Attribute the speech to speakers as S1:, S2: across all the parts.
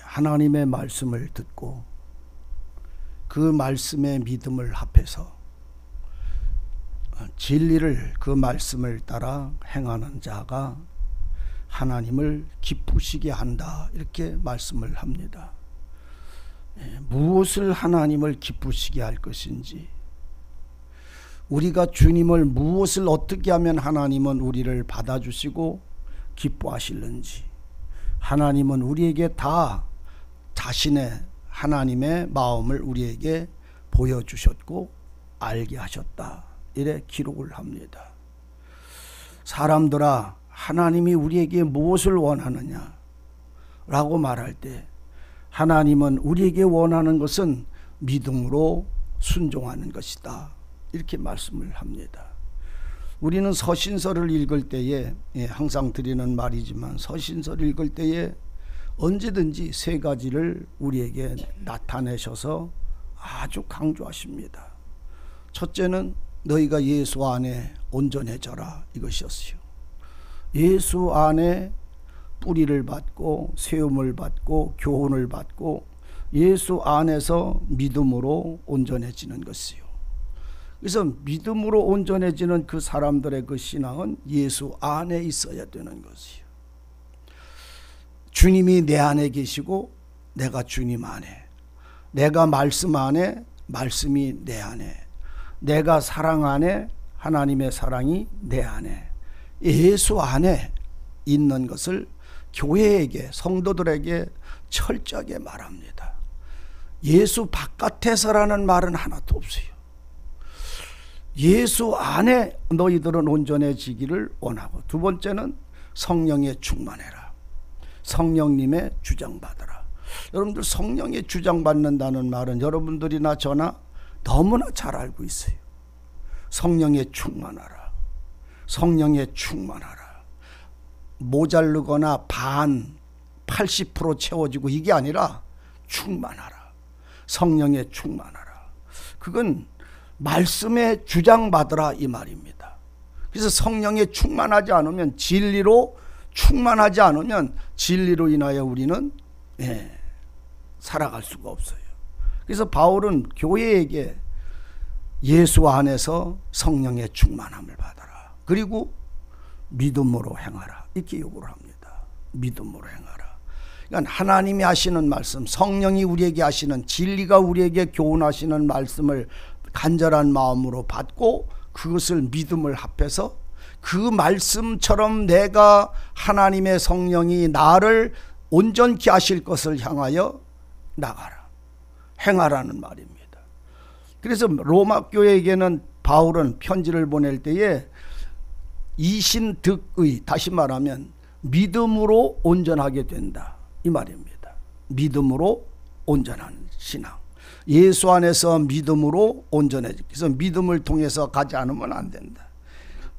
S1: 하나님의 말씀을 듣고 그 말씀에 믿음을 합해서 진리를 그 말씀을 따라 행하는 자가 하나님을 기쁘시게 한다, 이렇게 말씀을 합니다. 무엇을 하나님을 기쁘시게 할 것인지, 우리가 주님을 무엇을 어떻게 하면 하나님은 우리를 받아주시고 기뻐하실는지, 하나님은 우리에게 다 자신의 하나님의 마음을 우리에게 보여주셨고 알게 하셨다, 이래 기록을 합니다. 사람들아, 하나님이 우리에게 무엇을 원하느냐 라고 말할 때 하나님은 우리에게 원하는 것은 믿음으로 순종하는 것이다, 이렇게 말씀을 합니다. 우리는 서신서를 읽을 때에, 항상 드리는 말이지만 서신서를 읽을 때에 언제든지 세 가지를 우리에게 나타내셔서 아주 강조하십니다. 첫째는 너희가 예수 안에 온전해져라, 이것이었어요. 예수 안에 뿌리를 받고 세움을 받고 교훈을 받고 예수 안에서 믿음으로 온전해지는 것이요. 그래서 믿음으로 온전해지는 그 사람들의 그 신앙은 예수 안에 있어야 되는 것이요. 주님이 내 안에 계시고 내가 주님 안에, 내가 말씀 안에, 말씀이 내 안에, 내가 사랑 안에, 하나님의 사랑이 내 안에, 예수 안에 있는 것을 교회에게, 성도들에게 철저하게 말합니다. 예수 바깥에서라는 말은 하나도 없어요. 예수 안에 너희들은 온전해지기를 원하고, 두 번째는 성령에 충만해라. 성령님의 주장받아라. 여러분들, 성령에 주장받는다는 말은 여러분들이나 저나 너무나 잘 알고 있어요. 성령에 충만하라. 성령에 충만하라. 모자르거나 반 80% 채워지고 이게 아니라 충만하라. 성령에 충만하라. 그건 말씀에 주장받으라, 이 말입니다. 그래서 성령에 충만하지 않으면, 진리로 충만하지 않으면 진리로 인하여 우리는 살아갈 수가 없어요. 그래서 바울은 교회에게 예수 안에서 성령의 충만함을 받아라, 그리고 믿음으로 행하라, 이렇게 요구를 합니다. 믿음으로 행하라. 그러니까 하나님이 하시는 말씀, 성령이 우리에게 하시는, 진리가 우리에게 교훈하시는 말씀을 간절한 마음으로 받고 그것을 믿음을 합해서 그 말씀처럼 내가 하나님의 성령이 나를 온전케 하실 것을 향하여 나가라, 행하라는 말입니다. 그래서 로마 교회에게는 바울은 편지를 보낼 때에 이신득의, 다시 말하면 믿음으로 온전하게 된다, 이 말입니다. 믿음으로 온전한 신앙, 예수 안에서 믿음으로 온전해지기. 그래서 믿음을 통해서 가지 않으면 안 된다.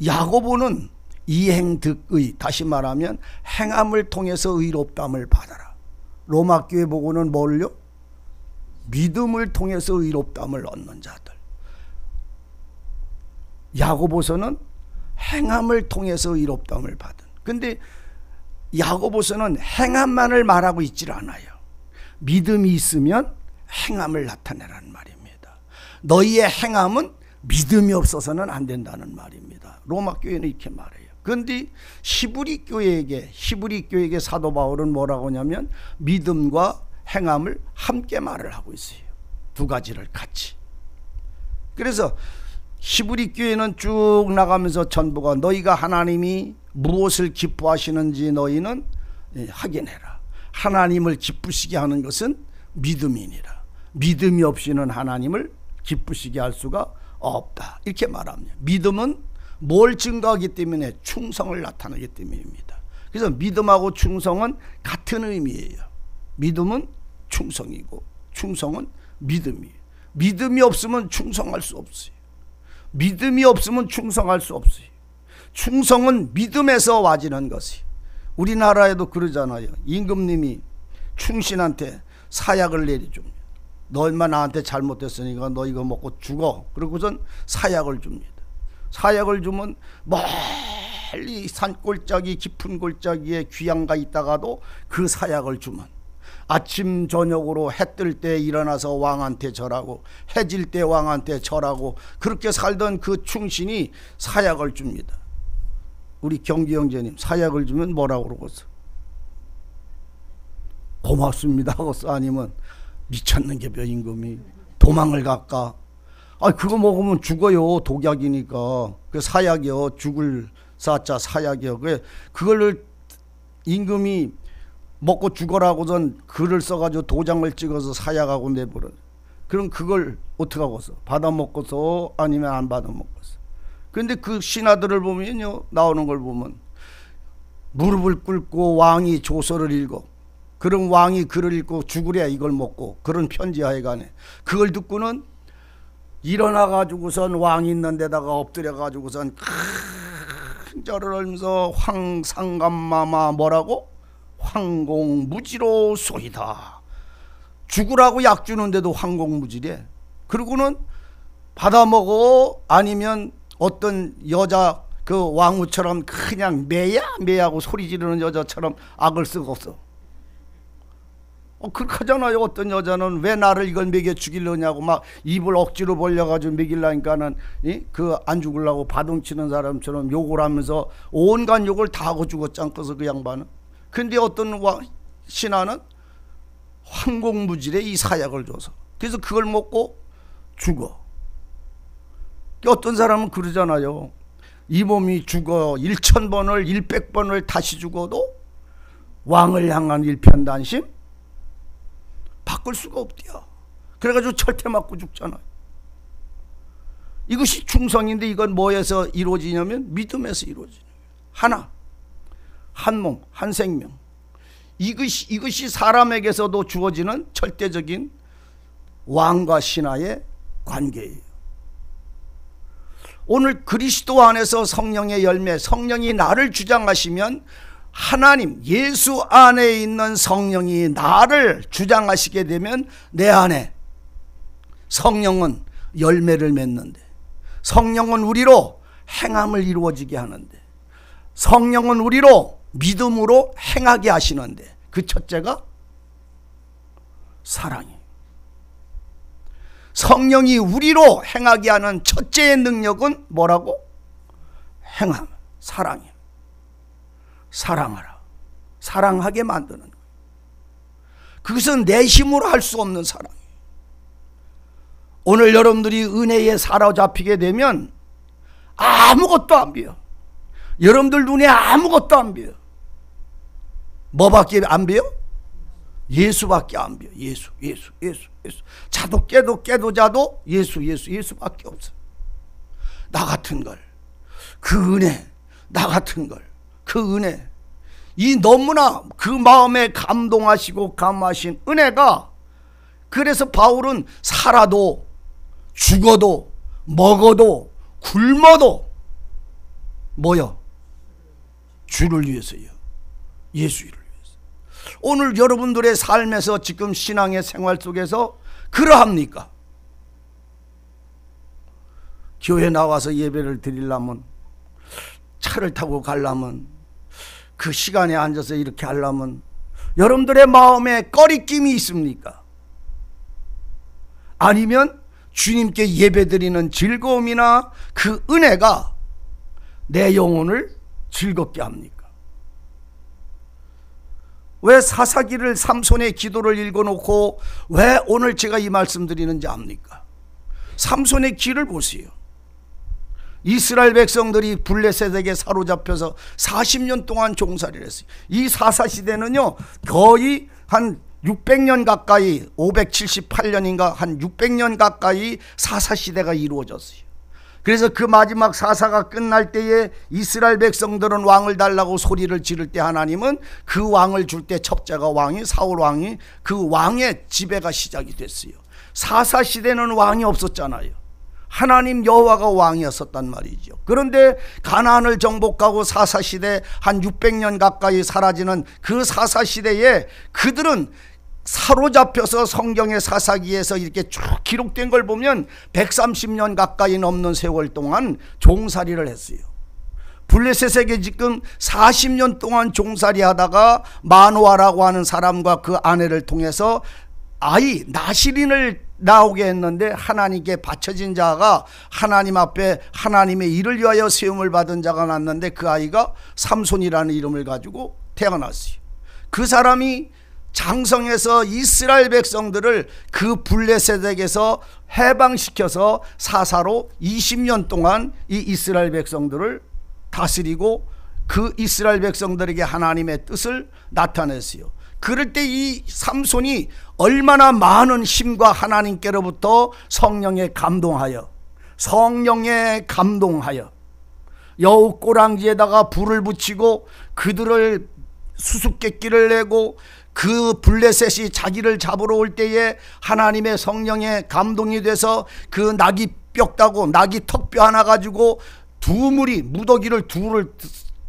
S1: 야고보는 이행득의, 다시 말하면 행함을 통해서 의롭다함을 받아라. 로마 교회 보고는 뭘요? 믿음을 통해서 의롭다함을 얻는 자들. 야고보서는 행함을 통해서 의롭다함을 받은. 근데 야고보서는 행함만을 말하고 있질 않아요. 믿음이 있으면 행함을 나타내라는 말입니다. 너희의 행함은 믿음이 없어서는 안 된다는 말입니다. 로마 교회는 이렇게 말해요. 그런데 히브리 교회에게 사도 바울은 뭐라고 하냐면 믿음과 행함을 함께 말을 하고 있어요. 두 가지를 같이. 그래서 히브리 교회는 쭉 나가면서 전부가 너희가 하나님이 무엇을 기뻐하시는지 너희는 확인해라. 하나님을 기쁘시게 하는 것은 믿음이니라. 믿음이 없이는 하나님을 기쁘시게 할 수가 없다, 이렇게 말합니다. 믿음은 뭘 증거하기 때문에? 충성을 나타내기 때문입니다. 그래서 믿음하고 충성은 같은 의미예요. 믿음은 충성이고 충성은 믿음이에요. 믿음이 없으면 충성할 수 없어요. 믿음이 없으면 충성할 수 없어요. 충성은 믿음에서 와지는 것이에요. 우리나라에도 그러잖아요. 임금님이 충신한테 사약을 내려줍니다. 너 인마 나한테 잘못했으니까 너 이거 먹고 죽어. 그러고선 사약을 줍니다. 사약을 주면 멀리 산골짜기 깊은 골짜기에 귀양가 있다가도 그 사약을 주면 아침 저녁으로 해 뜰 때 일어나서 왕한테 절하고 해 질 때 왕한테 절하고 그렇게 살던 그 충신이 사약을 줍니다. 우리 경기 형제님 사약을 주면 뭐라고 그러겠어? 고맙습니다 하겠어? 아니면 미쳤는게벼 임금이 도망을 갈까? 아, 그거 먹으면 죽어요. 독약이니까. 그 사약이요. 죽을 사자 사약이요. 그걸 임금이 먹고 죽어라고선 글을 써가지고 도장을 찍어서 사약하고 내버려. 그럼 그걸 어떻게 하고서? 받아 먹고서 아니면 안 받아 먹고서. 그런데 그 신하들을 보면요, 나오는 걸 보면 무릎을 꿇고 왕이 조서를 읽어. 그럼 왕이 글을 읽고 죽으랴 이걸 먹고 그런 편지하여가네. 그걸 듣고는 일어나가지고선 왕이 있는 데다가 엎드려가지고선 큰 절을 하면서 황상감마마 뭐라고? 황공무지로 소이다. 죽으라고 약 주는데도 황공무지래. 그러고는 받아먹어. 아니면 어떤 여자 그 왕후처럼 그냥 매야매야고 소리 지르는 여자처럼 악을 쓰고서 그렇게 하잖아요. 어떤 여자는 왜 나를 이걸 먹여 죽이려냐고 막 입을 억지로 벌려가지고 먹이려니까는 그 안 죽으려고 바둥치는 사람처럼 욕을 하면서 온갖 욕을 다 하고 죽었잖고서 그 양반은. 근데 어떤 신하는 황공무질에 이 사약을 줘서 그래서 그걸 먹고 죽어. 어떤 사람은 그러잖아요. 이 몸이 죽어 1000번을 100번을 다시 죽어도 왕을 향한 일편단심 바꿀 수가 없대요. 그래가지고 철퇴 맞고 죽잖아요. 이것이 충성인데 이건 뭐에서 이루어지냐면 믿음에서 이루어지는 거예요. 하나, 한 몸, 한 생명. 이것이 사람에게서도 주어지는 절대적인 왕과 신하의 관계예요. 오늘 그리스도 안에서 성령의 열매, 성령이 나를 주장하시면 하나님 예수 안에 있는 성령이 나를 주장하시게 되면 내 안에 성령은 열매를 맺는데, 성령은 우리로 행함을 이루어지게 하는데, 성령은 우리로 믿음으로 행하게 하시는데, 그 첫째가 사랑이에요. 성령이 우리로 행하게 하는 첫째의 능력은 뭐라고? 행함, 사랑이에요. 사랑하라. 사랑하게 만드는 거예요. 그것은 내 힘으로 할 수 없는 사랑이에요. 오늘 여러분들이 은혜에 사로잡히게 되면 아무것도 안 비어. 여러분들 눈에 아무것도 안 비어. 뭐밖에 안 비어? 예수밖에 안 비어. 예수. 자도 깨도 자도 예수밖에 없어. 나 같은 걸, 그 은혜, 나 같은 걸, 그 은혜, 이 너무나 그 마음에 감동하시고 감하신 은혜가, 그래서 바울은 살아도 죽어도 먹어도 굶어도 뭐요? 주를 위해서요. 예수를 위해서. 오늘 여러분들의 삶에서 지금 신앙의 생활 속에서 그러합니까? 교회 나와서 예배를 드리려면, 차를 타고 가려면, 그 시간에 앉아서 이렇게 하려면 여러분들의 마음에 꺼리낌이 있습니까? 아니면 주님께 예배드리는 즐거움이나 그 은혜가 내 영혼을 즐겁게 합니까? 왜 사사기를 삼손의 기도를 읽어놓고 왜 오늘 제가 이 말씀 드리는지 압니까? 삼손의 기를 보세요. 이스라엘 백성들이 블레셋에게 사로잡혀서 40년 동안 종살이를 했어요. 이 사사시대는요 거의 한 600년 가까이, 578년인가 한 600년 가까이 사사시대가 이루어졌어요. 그래서 그 마지막 사사가 끝날 때에 이스라엘 백성들은 왕을 달라고 소리를 지를 때 하나님은 그 왕을 줄 때 첫째가 왕이 사울 왕이 그 왕의 지배가 시작이 됐어요. 사사시대는 왕이 없었잖아요. 하나님 여호와가 왕이었었단 말이죠. 그런데 가나안을 정복하고 사사시대 한 600년 가까이 사라지는 그 사사시대에 그들은 사로잡혀서 성경의 사사기에서 이렇게 쭉 기록된 걸 보면 130년 가까이 넘는 세월 동안 종살이를 했어요. 블레셋에게 지금 40년 동안 종살이 하다가 마노아라고 하는 사람과 그 아내를 통해서 아이 나시린을 나오게 했는데, 하나님께 바쳐진 자가 하나님 앞에 하나님의 일을 위하여 세움을 받은 자가 났는데, 그 아이가 삼손이라는 이름을 가지고 태어났어요. 그 사람이 장성해서 이스라엘 백성들을 그 블레셋에게서 해방시켜서 사사로 20년 동안 이 이스라엘 백성들을 다스리고 그 이스라엘 백성들에게 하나님의 뜻을 나타냈어요. 그럴 때 이 삼손이 얼마나 많은 힘과 하나님께로부터 성령에 감동하여 여우 꼬랑지에다가 불을 붙이고 그들을 수수께끼를 내고, 그 블레셋이 자기를 잡으러 올 때에 하나님의 성령에 감동이 돼서 그 낙이 뼈다고 낙이 턱뼈 하나 가지고 무더기를 둘을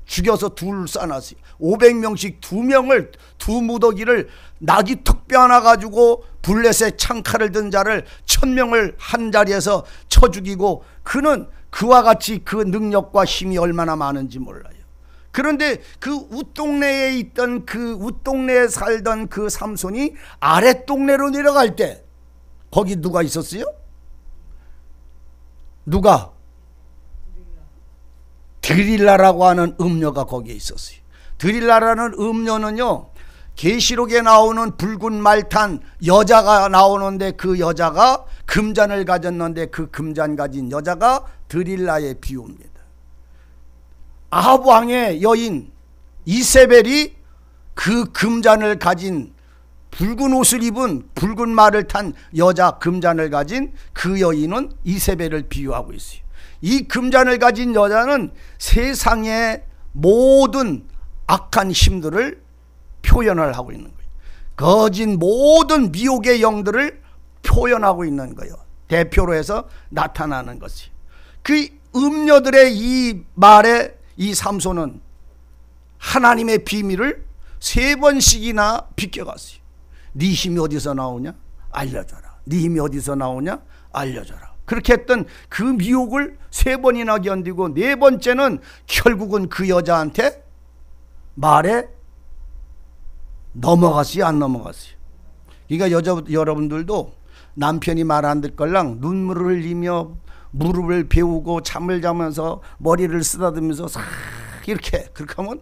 S1: 죽여서 둘을 싸놨어요. 500명씩 두 무더기를 낙이 턱뼈 하나 가지고 블레셋 창칼을 든 자를 1000명을 한 자리에서 쳐 죽이고, 그는 그와 같이 그 능력과 힘이 얼마나 많은지 몰라요. 그런데 그 웃동네에 있던 웃동네에 살던 그 삼손이 아랫동네로 내려갈 때 거기 누가 있었어요? 누가? 드릴라라고 하는 음녀가 거기에 있었어요. 드릴라라는 음녀는요, 계시록에 나오는 붉은 말 탄 여자가 나오는데, 그 여자가 금잔을 가졌는데 그 금잔 가진 여자가 드릴라의 비유입니다. 아합 왕의 여인 이세벨이 그 금잔을 가진, 붉은 옷을 입은 붉은 말을 탄 여자, 금잔을 가진 그 여인은 이세벨을 비유하고 있어요. 이 금잔을 가진 여자는 세상의 모든 악한 힘들을 표현을 하고 있는 거예요. 거짓 모든 미혹의 영들을 표현하고 있는 거예요. 대표로 해서 나타나는 것이. 그 음녀들의 이 말에 이 삼손은 하나님의 비밀을 3번씩이나 비껴갔어요. 네 힘이 어디서 나오냐? 알려줘라. 네 힘이 어디서 나오냐? 알려줘라. 그렇게 했던 그 미혹을 3번이나 견디고, 4번째는 결국은 그 여자한테 말에 넘어갔어요, 안 넘어갔어요? 그러니까 여러분들도 남편이 말 안 듣걸랑 눈물을 흘리며 무릎을 베우고 잠을 자면서 머리를 쓰다듬으면서 싹 이렇게 그렇게 하면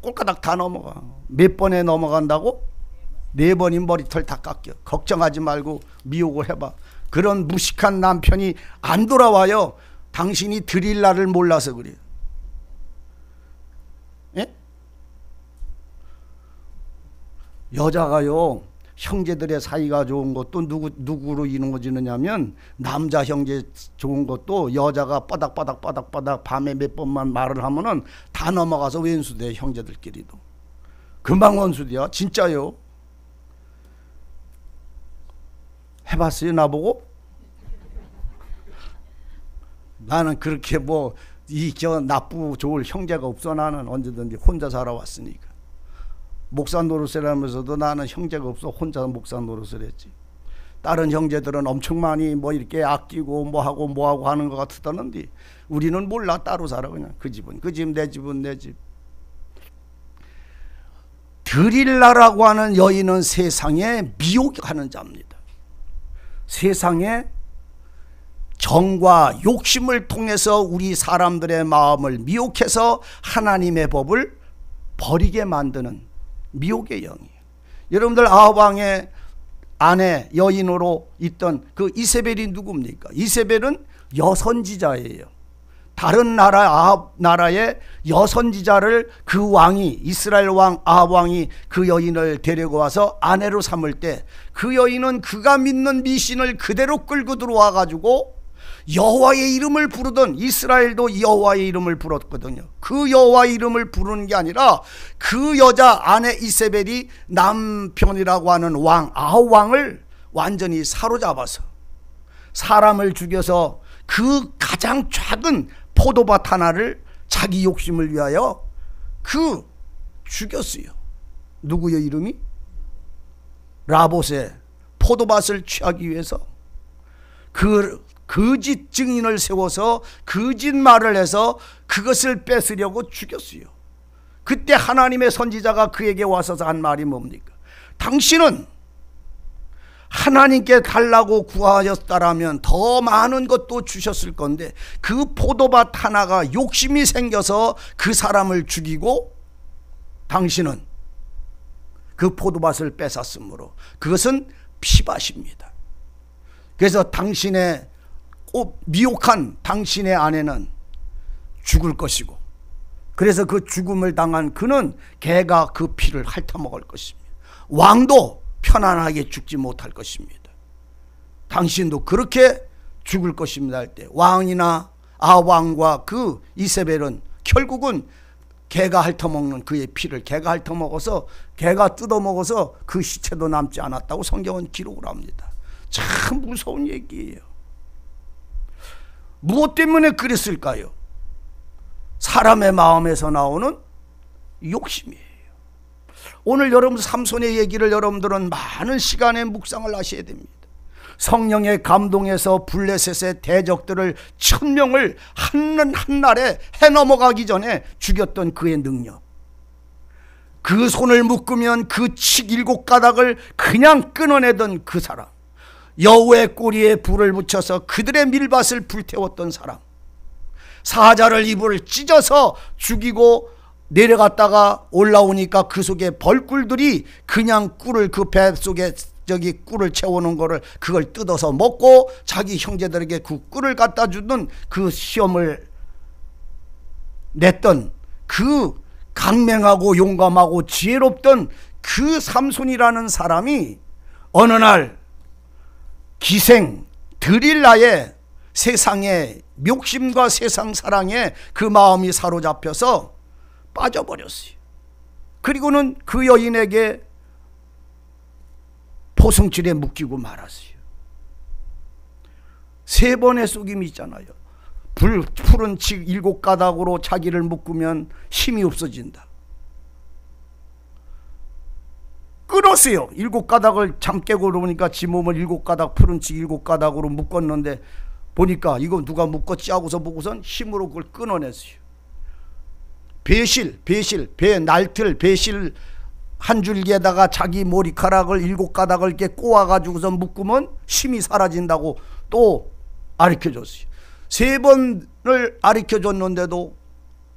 S1: 꼴까닥 다 넘어가. 몇 번에 넘어간다고? 4번이 머리털 다 깎여. 걱정하지 말고 미혹을 해봐. 그런 무식한 남편이 안 돌아와요. 당신이 드릴라를 몰라서 그래요. 예? 여자가요, 형제들의 사이가 좋은 것도 누구로 이루어지느냐면, 남자 형제 좋은 것도 여자가 빠닥 밤에 몇 번만 말을 하면은 다 넘어가서 왼수돼. 형제들끼리도 금방 원수돼요. 진짜요. 해봤어요, 나보고? 나는 그렇게 나쁘고 좋을 형제가 없어. 나는 언제든지 혼자 살아왔으니까. 목사 노릇을 하면서도 나는 형제가 없어. 혼자 목사 노릇을 했지. 다른 형제들은 엄청 많이 이렇게 아끼고 뭐하고 하는 것 같다는데, 우리는 몰라. 따로 살아. 그냥 그 집은 그 집, 내 집은 내 집. 드릴라라고 하는 여인은 세상에 미혹하는 자입니다. 세상에 정과 욕심을 통해서 우리 사람들의 마음을 미혹해서 하나님의 법을 버리게 만드는 미혹의 영이에요. 여러분들 아합 왕의 아내 여인으로 있던 그 이세벨이 누굽니까? 이세벨은 여선지자예요. 다른 나라 아합 나라의 여선지자를 그 왕이, 이스라엘 왕 아합 왕이 그 여인을 데리고 와서 아내로 삼을 때, 그 여인은 그가 믿는 미신을 그대로 끌고 들어와 가지고 여호와의 이름을 부르던, 이스라엘도 여호와의 이름을 불었거든요. 그 여호와의 이름을 부르는 게 아니라 그 여자 아내 이세벨이 남편이라고 하는 왕 아합 왕을 완전히 사로잡아서 사람을 죽여서 그 가장 작은 포도밭 하나를 자기 욕심을 위하여 죽였어요. 누구의 이름이? 라봇의 포도밭을 취하기 위해서 그 거짓 증인을 세워서 거짓말을 해서 그것을 뺏으려고 죽였어요. 그때 하나님의 선지자가 그에게 와서 한 말이 뭡니까? 당신은 하나님께 달라고 구하였다라면 더 많은 것도 주셨을 건데 그 포도밭 하나가 욕심이 생겨서 그 사람을 죽이고 당신은 그 포도밭을 뺏었으므로 그것은 피밭입니다. 그래서 당신의 미혹한 당신의 아내는 죽을 것이고 그래서 그 죽음을 당한 그는 개가 그 피를 핥아먹을 것입니다. 왕도 편안하게 죽지 못할 것입니다. 당신도 그렇게 죽을 것입니다 할 때 왕이나 아왕과 그 이세벨은 결국은 개가 핥아먹는 그의 피를 개가 핥아먹어서 개가 뜯어먹어서 그 시체도 남지 않았다고 성경은 기록을 합니다. 참 무서운 얘기예요. 무엇 때문에 그랬을까요? 사람의 마음에서 나오는 욕심이에요. 오늘 여러분 삼손의 얘기를 여러분들은 많은 시간에 묵상을 하셔야 됩니다. 성령의 감동에서 블레셋의 대적들을 1000명을 한날에 해넘어가기 전에 죽였던 그의 능력, 그 손을 묶으면 그 칙 7가닥을 그냥 끊어내던 그 사람, 여우의 꼬리에 불을 붙여서 그들의 밀밭을 불태웠던 사람, 사자를 입을 찢어서 죽이고 내려갔다가 올라오니까 그 속에 벌꿀들이 그냥 꿀을 그 배 속에 꿀을 채워놓은 거를 그걸 뜯어서 먹고 자기 형제들에게 그 꿀을 갖다 주던 그 시험을 냈던 그 강맹하고 용감하고 지혜롭던 그 삼손이라는 사람이 어느 날 기생 드릴라의 세상의 욕심과 세상 사랑에 그 마음이 사로잡혀서 빠져버렸어요. 그리고는 그 여인에게 포승줄에 묶이고 말았어요. 3번의 속임이 있잖아요. 푸른 칙 7가닥으로 자기를 묶으면 힘이 없어진다. 끊었어요. 7가닥을 잠 깨고 그러니까 지 몸을 7가닥 푸른 칙 7가닥으로 묶었는데 보니까 이거 누가 묶었지 하고서 보고선 힘으로 그걸 끊어냈어요. 날틀 배실 한 줄기에다가 자기 머리카락을 7가닥을 이렇게 꼬아가지고서 묶으면 힘이 사라진다고 또 가르쳐줬어요. 3번을 가르쳐줬는데도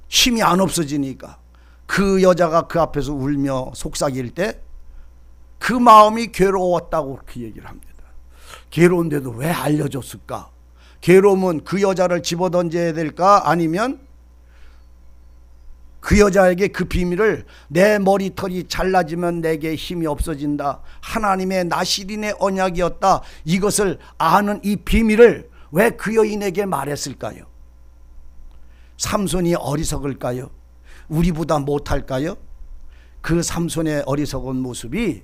S1: 힘이 안 없어지니까 그 여자가 그 앞에서 울며 속삭일 때 그 마음이 괴로웠다고 그 얘기를 합니다. 괴로운데도 왜 알려줬을까? 괴로움은 그 여자를 집어던져야 될까? 아니면 그 여자에게 그 비밀을 내 머리털이 잘라지면 내게 힘이 없어진다. 하나님의 나시린의 언약이었다. 이것을 아는 이 비밀을 왜 그 여인에게 말했을까요? 삼손이 어리석을까요? 우리보다 못할까요? 그 삼손의 어리석은 모습이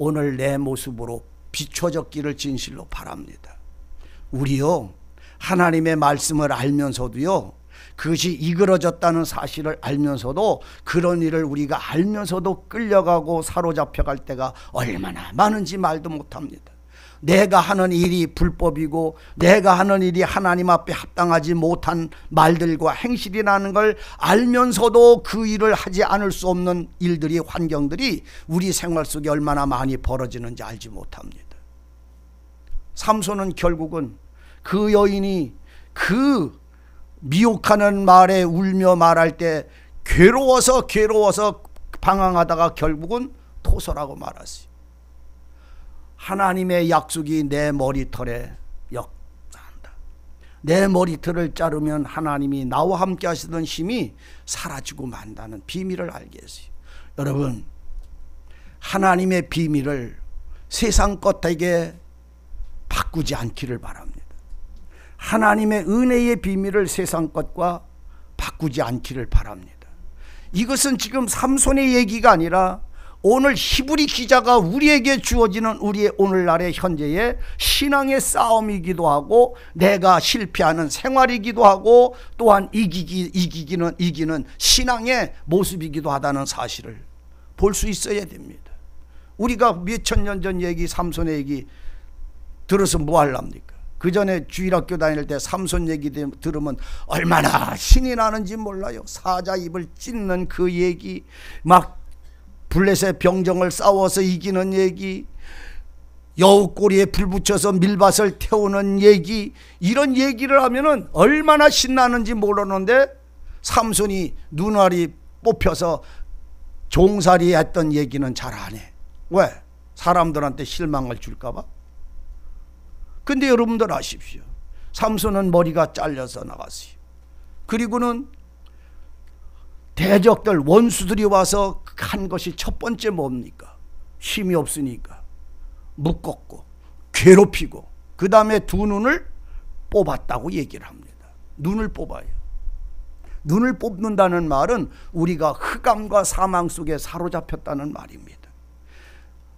S1: 오늘 내 모습으로 비춰졌기를 진실로 바랍니다. 우리요, 하나님의 말씀을 알면서도요, 그것이 이그러졌다는 사실을 알면서도 그런 일을 우리가 알면서도 끌려가고 사로잡혀갈 때가 얼마나 많은지 말도 못합니다. 내가 하는 일이 불법이고 내가 하는 일이 하나님 앞에 합당하지 못한 말들과 행실이라는 걸 알면서도 그 일을 하지 않을 수 없는 일들이, 환경들이 우리 생활 속에 얼마나 많이 벌어지는지 알지 못합니다. 삼손은 결국은 그 여인이 그 미혹하는 말에 울며 말할 때 괴로워서 방황하다가 결국은 토설하고 말았어요. 하나님의 약속이 내 머리털에 역사한다. 내 머리털을 자르면 하나님이 나와 함께 하시던 힘이 사라지고 만다는 비밀을 알게 했어요. 여러분, 하나님의 비밀을 세상 것에게 바꾸지 않기를 바랍니다. 하나님의 은혜의 비밀을 세상 것과 바꾸지 않기를 바랍니다. 이것은 지금 삼손의 얘기가 아니라 오늘 히브리 기자가 우리에게 주어지는 우리의 오늘날의 현재의 신앙의 싸움이기도 하고 내가 실패하는 생활이기도 하고 또한 이기는 신앙의 모습이기도 하다는 사실을 볼 수 있어야 됩니다. 우리가 몇천 년 전 얘기, 삼손의 얘기 들어서 뭐 하랍니까? 그 전에 주일학교 다닐 때 삼손 얘기 들으면 얼마나 신이 나는지 몰라요. 사자 입을 찢는 그 얘기, 막 블레셋 병정을 싸워서 이기는 얘기, 여우 꼬리에 불 붙여서 밀밭을 태우는 얘기, 이런 얘기를 하면은 얼마나 신나는지 모르는데 삼손이 눈알이 뽑혀서 종살이 했던 얘기는 잘 안 해. 왜? 사람들한테 실망을 줄까봐. 근데 여러분들 아십시오. 삼손은 머리가 잘려서 나갔어요. 그리고는 대적들, 원수들이 와서 한 것이 첫 번째 뭡니까? 힘이 없으니까 묶었고 괴롭히고, 그 다음에 두 눈을 뽑았다고 얘기를 합니다. 눈을 뽑아요. 눈을 뽑는다는 말은 우리가 흑암과 사망 속에 사로잡혔다는 말입니다.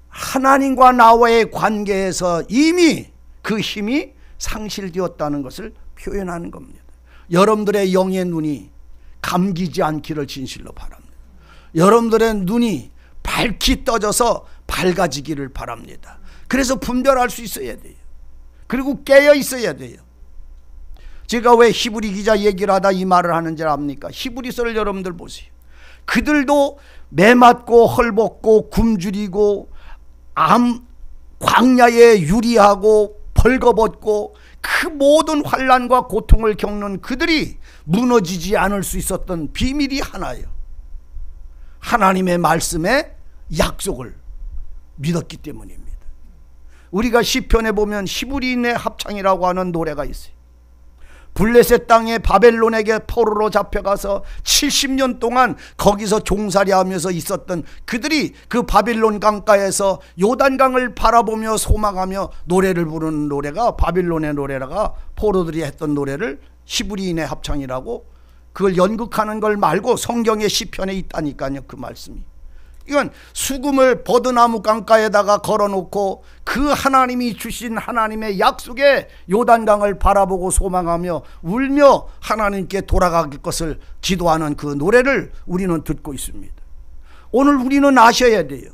S1: 하나님과 나와의 관계에서 이미 그 힘이 상실되었다는 것을 표현하는 겁니다. 여러분들의 영의 눈이 감기지 않기를 진실로 바랍니다. 여러분들의 눈이 밝히 떠져서 밝아지기를 바랍니다. 그래서 분별할 수 있어야 돼요. 그리고 깨어 있어야 돼요. 제가 왜 히브리 기자 얘기를 하다 이 말을 하는지 압니까? 히브리서를 여러분들 보세요. 그들도 매맞고 헐벗고 굶주리고 광야에 유리하고 벌거벗고 그 모든 환난과 고통을 겪는 그들이 무너지지 않을 수 있었던 비밀이 하나예요. 하나님의 말씀의 약속을 믿었기 때문입니다. 우리가 시편에 보면 히브리인의 합창이라고 하는 노래가 있어요. 블레셋 땅에 바벨론에게 포로로 잡혀가서 70년 동안 거기서 종살이하면서 있었던 그들이 그 바빌론 강가에서 요단강을 바라보며 소망하며 노래를 부르는 노래가 바빌론의 노래라가 포로들이 했던 노래를 히브리인의 합창이라고, 그걸 연극하는 걸 말고 성경의 시편에 있다니까요. 그 말씀이. 이건 수금을 버드나무 강가에다가 걸어놓고 그 하나님이 주신 하나님의 약속의 요단강을 바라보고 소망하며 울며 하나님께 돌아갈 것을 기도하는 그 노래를 우리는 듣고 있습니다. 오늘 우리는 아셔야 돼요.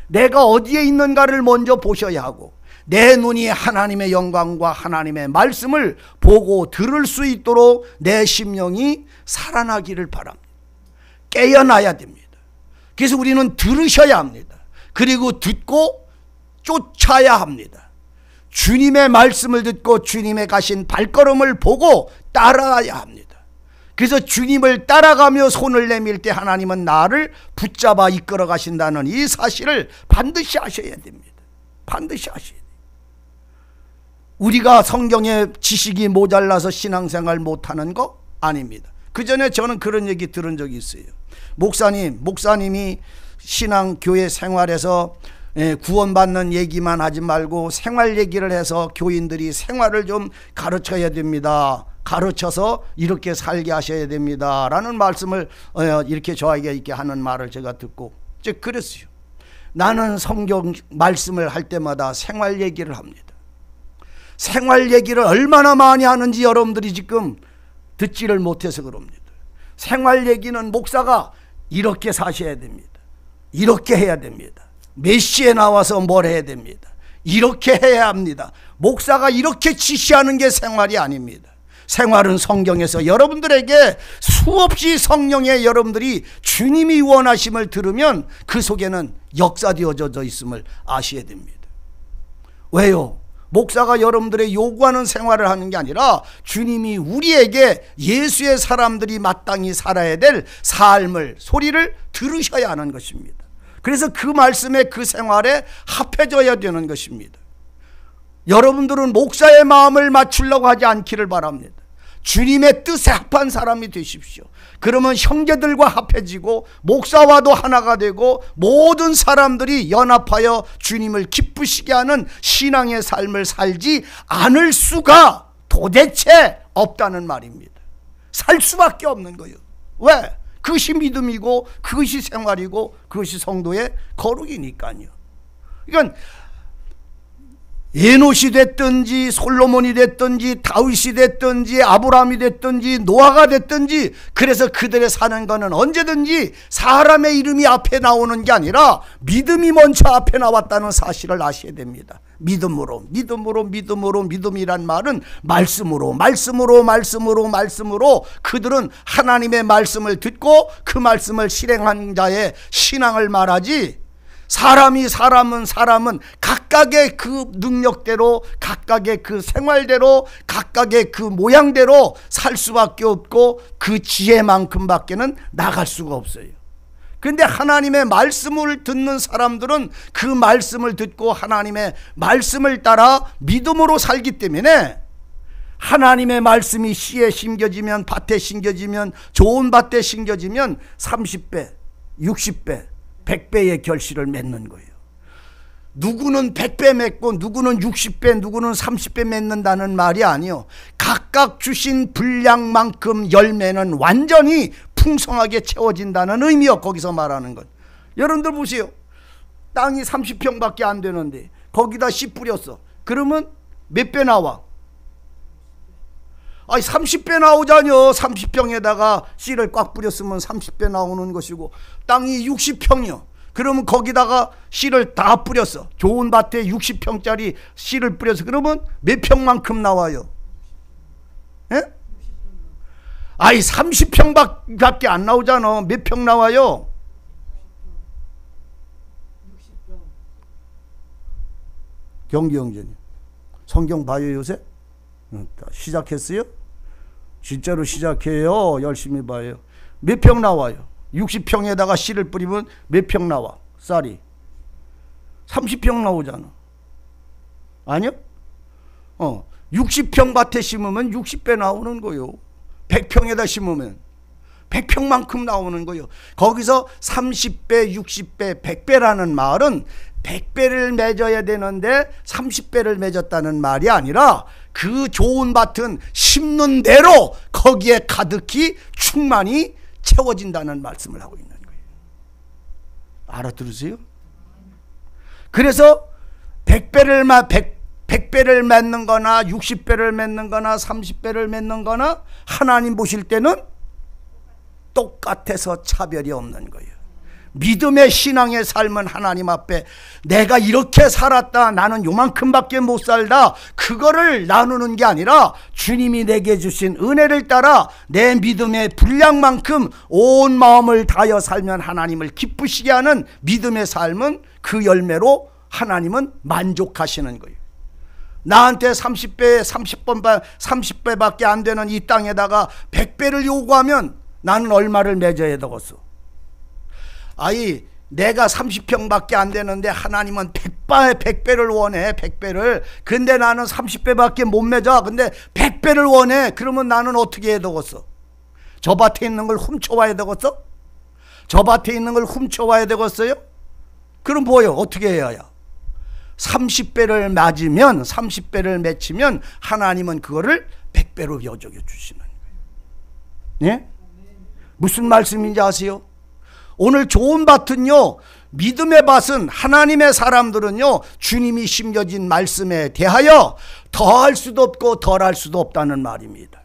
S1: 내가 어디에 있는가를 먼저 보셔야 하고, 내 눈이 하나님의 영광과 하나님의 말씀을 보고 들을 수 있도록 내 심령이 살아나기를 바랍니다. 깨어나야 됩니다. 그래서 우리는 들으셔야 합니다. 그리고 듣고 쫓아야 합니다. 주님의 말씀을 듣고 주님의 가신 발걸음을 보고 따라야 합니다. 그래서 주님을 따라가며 손을 내밀 때 하나님은 나를 붙잡아 이끌어 가신다는 이 사실을 반드시 아셔야 됩니다. 반드시 아셔야 돼요. 우리가 성경의 지식이 모자라서 신앙생활 못하는 거 아닙니다. 그 전에 저는 그런 얘기 들은 적이 있어요. 목사님이 신앙 교회 생활에서 구원받는 얘기만 하지 말고 생활 얘기를 해서 교인들이 생활을 좀 가르쳐야 됩니다. 가르쳐서 이렇게 살게 하셔야 됩니다. 라는 말씀을 이렇게 저에게 이렇게 하는 말을 제가 듣고 즉 그랬어요. 나는 성경 말씀을 할 때마다 생활 얘기를 합니다. 생활 얘기를 얼마나 많이 하는지 여러분들이 지금 듣지를 못해서 그럽니다. 생활 얘기는 목사가 이렇게 사셔야 됩니다. 이렇게 해야 됩니다. 몇 시에 나와서 뭘 해야 됩니다. 이렇게 해야 합니다. 목사가 이렇게 지시하는 게 생활이 아닙니다. 생활은 성경에서 여러분들에게 수없이 성령의 여러분들이 주님이 원하심을 들으면 그 속에는 역사되어져 있음을 아셔야 됩니다. 왜요? 목사가 여러분들의 요구하는 생활을 하는 게 아니라 주님이 우리에게 예수의 사람들이 마땅히 살아야 될 삶을, 소리를 들으셔야 하는 것입니다. 그래서 그 말씀에 그 생활에 합해져야 되는 것입니다. 여러분들은 목사의 마음을 맞추려고 하지 않기를 바랍니다. 주님의 뜻에 합한 사람이 되십시오. 그러면 형제들과 합해지고 목사와도 하나가 되고 모든 사람들이 연합하여 주님을 기쁘시게 하는 신앙의 삶을 살지 않을 수가 도대체 없다는 말입니다. 살 수밖에 없는 거예요. 왜? 그것이 믿음이고 그것이 생활이고 그것이 성도의 거룩이니까요. 그러니까 에노시 됐든지 솔로몬이 됐든지 다윗이 됐든지 아브라함이 됐든지 노아가 됐든지, 그래서 그들의 사는 거는 언제든지 사람의 이름이 앞에 나오는 게 아니라 믿음이 먼저 앞에 나왔다는 사실을 아셔야 됩니다. 믿음으로, 믿음으로, 믿음으로. 믿음이란 말은 말씀으로, 말씀으로, 말씀으로, 말씀으로. 그들은 하나님의 말씀을 듣고 그 말씀을 실행한 자의 신앙을 말하지, 사람은 각각의 그 능력대로, 각각의 그 생활대로, 각각의 그 모양대로 살 수밖에 없고 그 지혜만큼밖에는 나갈 수가 없어요. 그런데 하나님의 말씀을 듣는 사람들은 그 말씀을 듣고 하나님의 말씀을 따라 믿음으로 살기 때문에, 하나님의 말씀이 씨에 심겨지면, 밭에 심겨지면, 좋은 밭에 심겨지면 30배, 60배, 100배의 결실을 맺는 거예요. 누구는 100배 맺고 누구는 60배, 누구는 30배 맺는다는 말이 아니요, 각각 주신 분량만큼 열매는 완전히 풍성하게 채워진다는 의미요, 거기서 말하는 것. 여러분들 보세요. 땅이 30평밖에 안 되는데 거기다 씨 뿌렸어. 그러면 몇 배 나와? 아니 30배 나오자뇨. 30평에다가 씨를 꽉 뿌렸으면 30배 나오는 것이고, 땅이 60평이요. 그러면 거기다가 씨를 다 뿌렸어. 좋은 밭에 60평짜리 씨를 뿌려서 그러면 몇 평만큼 나와요? 예? 아이 30평밖에 안 나오잖아. 몇 평 나와요? 경기형제님, 성경 봐요 요새? 시작했어요? 진짜로 시작해요. 열심히 봐요. 몇 평 나와요? 60평에다가 씨를 뿌리면 몇 평 나와? 쌀이 30평 나오잖아. 아니요? 60평 밭에 심으면 60배 나오는 거요. 100평에다 심으면 100평만큼 나오는 거요. 거기서 30배, 60배, 100배라는 말은 100배를 맺어야 되는데 30배를 맺었다는 말이 아니라, 그 좋은 밭은 심는 대로 거기에 가득히 충만히 채워진다는 말씀을 하고 있는 거예요. 알아들으세요? 그래서 100배를 맺는 거나 60배를 맺는 거나 30배를 맺는 거나 하나님 보실 때는 똑같아서 차별이 없는 거예요. 믿음의 신앙의 삶은 하나님 앞에 내가 이렇게 살았다, 나는 요만큼밖에 못 살다, 그거를 나누는 게 아니라 주님이 내게 주신 은혜를 따라 내 믿음의 분량만큼 온 마음을 다하여 살면 하나님을 기쁘시게 하는 믿음의 삶은, 그 열매로 하나님은 만족하시는 거예요. 나한테 30배밖에 안 되는 이 땅에다가 100배를 요구하면 나는 얼마를 맺어야 되겠어? 아이 내가 30평밖에 안 되는데 하나님은 100배를 원해. 100배를. 근데 나는 30배밖에 못 맺어. 근데 100배를 원해. 그러면 나는 어떻게 해야 되겠어? 저 밭에 있는 걸 훔쳐와야 되겠어? 저 밭에 있는 걸 훔쳐와야 되겠어요? 그럼 뭐요? 어떻게 해야? 30배를 맞으면, 30배를 맺히면 하나님은 그거를 100배로 여겨주시는 거예요. 예? 무슨 말씀인지 아세요? 오늘 좋은 밭은요, 믿음의 밭은, 하나님의 사람들은요, 주님이 심겨진 말씀에 대하여 더할 수도 없고 덜할 수도 없다는 말입니다.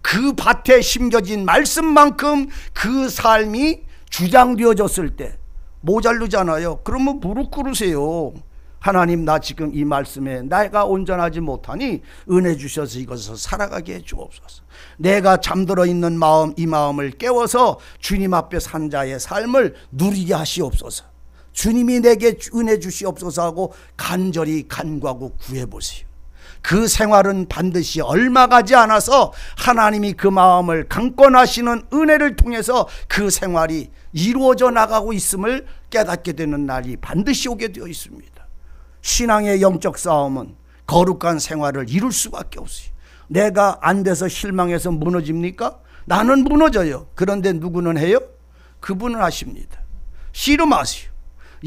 S1: 그 밭에 심겨진 말씀만큼 그 삶이 주장되어졌을 때 모자르잖아요. 그러면 무릎 꿇으세요. 하나님, 나 지금 이 말씀에 내가 온전하지 못하니 은혜 주셔서 이것을 살아가게 해 주옵소서. 내가 잠들어 있는 마음, 이 마음을 깨워서 주님 앞에 산 자의 삶을 누리게 하시옵소서. 주님이 내게 은혜 주시옵소서 하고 간절히 간구하고 구해보세요. 그 생활은 반드시 얼마 가지 않아서 하나님이 그 마음을 강권하시는 은혜를 통해서 그 생활이 이루어져 나가고 있음을 깨닫게 되는 날이 반드시 오게 되어 있습니다. 신앙의 영적 싸움은 거룩한 생활을 이룰 수밖에 없어요. 내가 안 돼서 실망해서 무너집니까? 나는 무너져요. 그런데 누구는 해요? 그분은 하십니다. 씨름하세요.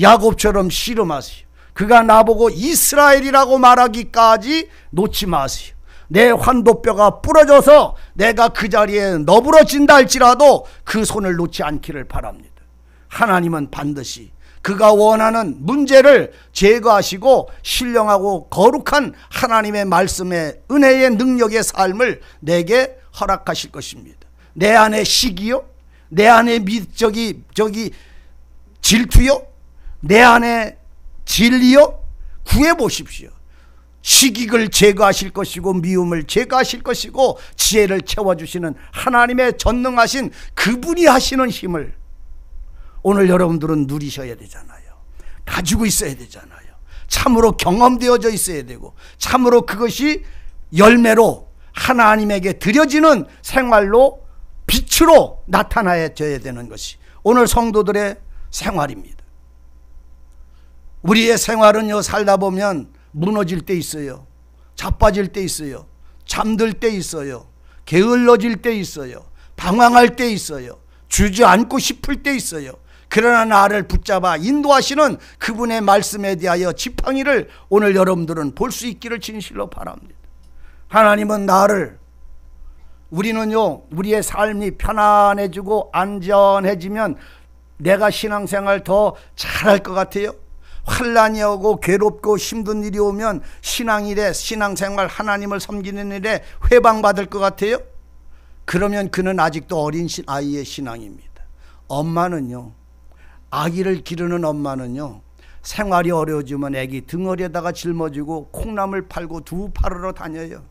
S1: 야곱처럼 씨름하세요. 그가 나보고 이스라엘이라고 말하기까지 놓지 마세요. 내 환도뼈가 부러져서 내가 그 자리에 너부러진다 할지라도 그 손을 놓지 않기를 바랍니다. 하나님은 반드시 그가 원하는 문제를 제거하시고 신령하고 거룩한 하나님의 말씀의 은혜의 능력의 삶을 내게 허락하실 것입니다. 내 안에 시기요, 내 안에 질투요, 내 안에 진리요, 구해보십시오. 시기를 제거하실 것이고 미움을 제거하실 것이고 지혜를 채워주시는 하나님의 전능하신 그분이 하시는 힘을 오늘 여러분들은 누리셔야 되잖아요. 가지고 있어야 되잖아요. 참으로 경험되어져 있어야 되고 참으로 그것이 열매로 하나님에게 드려지는 생활로 빛으로 나타나줘야 되는 것이 오늘 성도들의 생활입니다. 우리의 생활은요, 살다 보면 무너질 때 있어요. 자빠질 때 있어요. 잠들 때 있어요. 게을러질 때 있어요. 방황할 때 있어요. 주저앉고 싶을 때 있어요. 그러나 나를 붙잡아 인도하시는 그분의 말씀에 대하여 지팡이를 오늘 여러분들은 볼 수 있기를 진실로 바랍니다. 하나님은 우리는요, 우리의 삶이 편안해지고 안전해지면 내가 신앙생활 더 잘할 것 같아요. 환난이 오고 괴롭고 힘든 일이 오면 신앙생활 하나님을 섬기는 일에 회방받을 것 같아요. 그러면 그는 아직도 어린 아이의 신앙입니다. 엄마는요, 아기를 기르는 엄마는요, 생활이 어려워지면 아기 등어리에다가 짊어지고 콩나물 팔고 두부 팔으러 다녀요.